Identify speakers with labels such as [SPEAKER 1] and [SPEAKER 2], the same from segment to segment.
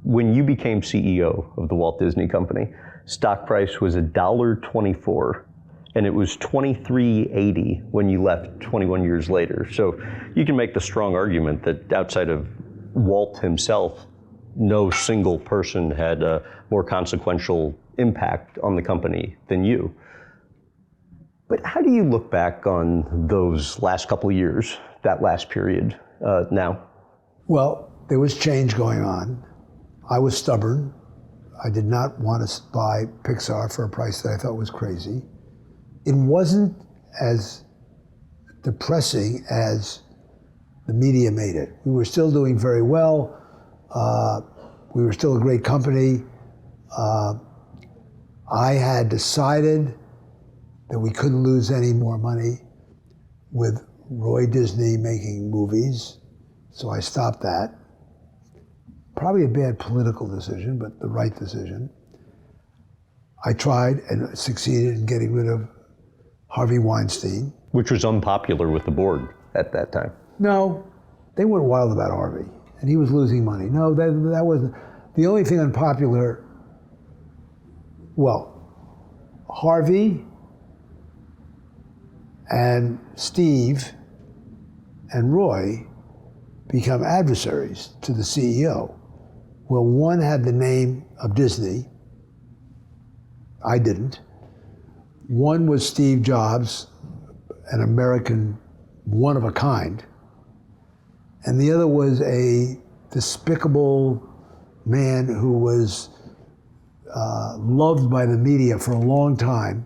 [SPEAKER 1] When you became CEO of the Walt Disney Company, stock price was $1.24, and it was $23.80 when you left 21 years later. So you can make the strong argument that outside of Walt himself, no single person had a more consequential impact on the company than you. But how do you look back on those last couple of years, that last period now?
[SPEAKER 2] Well, there was change going on. I was stubborn. I did not want to buy Pixar for a price that I thought was crazy. It wasn't as depressing as the media made it. We were still doing very well. We were still a great company. I had decided that we couldn't lose any more money with Roy Disney making movies, so I stopped that. Probably a bad political decision, but the right decision. I tried and succeeded in getting rid of Harvey Weinstein.
[SPEAKER 1] Which was unpopular with the board at that time.
[SPEAKER 2] No, they went wild about Harvey, and he was losing money. No, that wasn't. The only thing unpopular, well, Harvey and Steve and Roy become adversaries to the CEO. Well, one had the name of Disney. I didn't. One was Steve Jobs, an American one of a kind. And the other was a despicable man who was loved by the media for a long time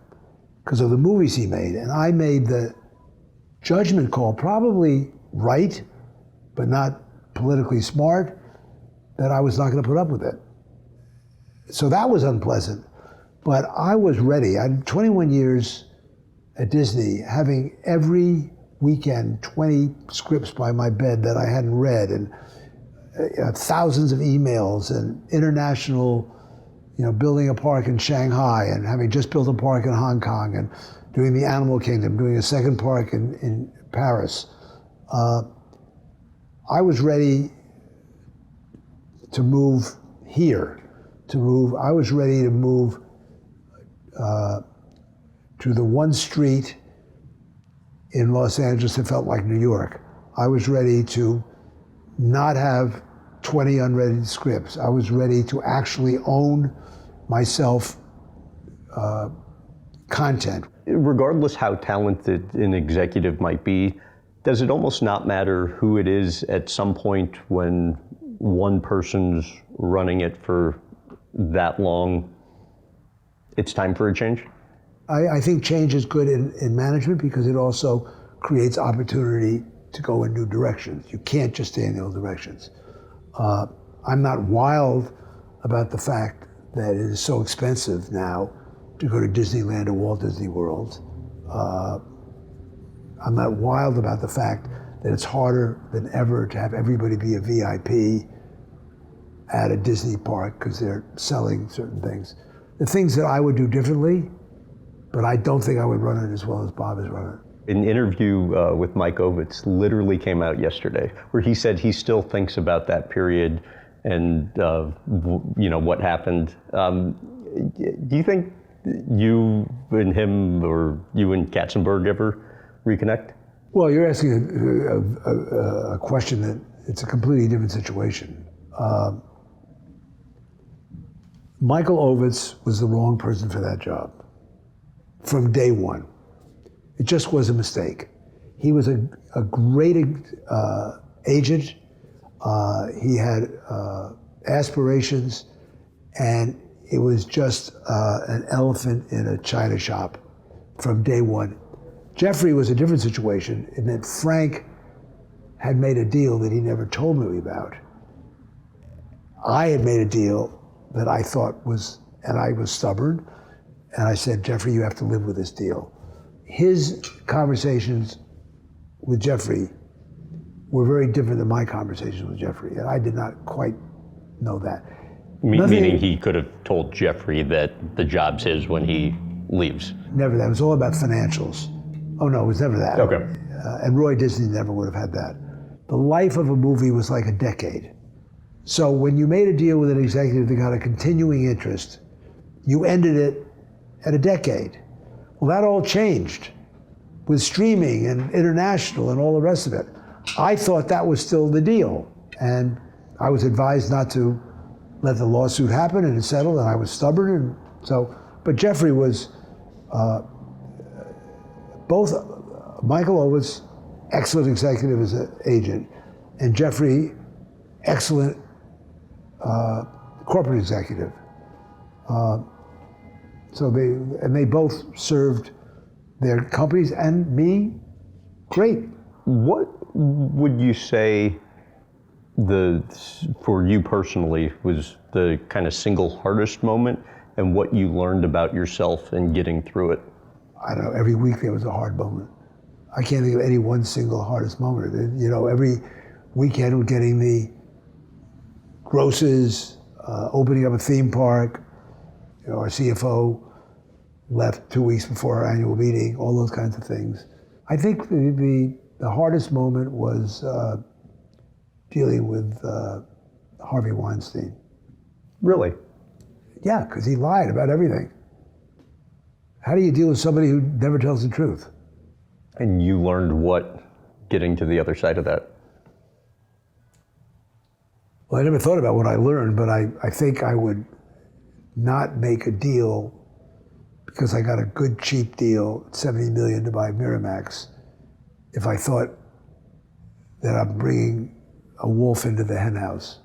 [SPEAKER 2] because of the movies he made. And I made the judgment call, probably right, but not politically smart, that I was not going to put up with it. So that was unpleasant. But I was ready. I had 21 years at Disney, having every weekend 20 scripts by my bed that I hadn't read, and thousands of emails, and international, building a park in Shanghai, and having just built a park in Hong Kong, and doing the Animal Kingdom, doing a second park in Paris. I was ready to move here, I was ready to move to the one street in Los Angeles that felt like New York. I was ready to not have 20 unread scripts. I was ready to actually own myself content.
[SPEAKER 1] Regardless how talented an executive might be, does it almost not matter who it is at some point when one person's running it for that long, it's time for a change?
[SPEAKER 2] I think change is good in management because it also creates opportunity to go in new directions. You can't just stay in the old directions. I'm not wild about the fact that it is so expensive now to go to Disneyland or Walt Disney World. I'm not wild about the fact that it's harder than ever to have everybody be a VIP at a Disney park because they're selling certain things. The things that I would do differently, but I don't think I would run it as well as Bob is running it.
[SPEAKER 1] An interview with Mike Ovitz literally came out yesterday, where he said he still thinks about that period and what happened. Do you think you and him, or you and Katzenberg, ever reconnect?
[SPEAKER 2] Well, you're asking a question that it's a completely different situation. Michael Ovitz was the wrong person for that job from day one. It just was a mistake. He was a great agent. He had aspirations, and it was just an elephant in a china shop from day one. Jeffrey was a different situation in that Frank had made a deal that he never told me about. I had made a deal that I thought was, and I was stubborn, and I said, Jeffrey, you have to live with this deal. His conversations with Jeffrey were very different than my conversations with Jeffrey, and I did not quite know that.
[SPEAKER 1] Meaning he could have told Jeffrey that the job's his when he leaves?
[SPEAKER 2] Never that. It was all about financials. Oh no, it was never that.
[SPEAKER 1] Okay.
[SPEAKER 2] And Roy Disney never would have had that. The life of a movie was like a decade. So when you made a deal with an executive that got a continuing interest, you ended it at a decade. Well, that all changed with streaming and international and all the rest of it. I thought that was still the deal. And I was advised not to let the lawsuit happen, and it settled, and I was stubborn. And so, but Jeffrey was both Michael Ovitz, excellent executive as an agent, and Jeffrey, excellent corporate executive. So they both served their companies and me great.
[SPEAKER 1] What would you say for you personally was the kind of single hardest moment, and what you learned about yourself in getting through it?
[SPEAKER 2] I don't know, every week there was a hard moment. I can't think of any one single hardest moment. You know, every weekend we're getting the grosses, opening up a theme park. You know, our CFO left 2 weeks before our annual meeting, all those kinds of things. I think the hardest moment was dealing with Harvey Weinstein.
[SPEAKER 1] Really?
[SPEAKER 2] Yeah, because he lied about everything. How do you deal with somebody who never tells the truth?
[SPEAKER 1] And you learned what getting to the other side of that?
[SPEAKER 2] Well, I never thought about what I learned, but I think I would not make a deal because I got a good cheap deal, $70 million to buy Miramax, if I thought that I'm bringing a wolf into the hen house.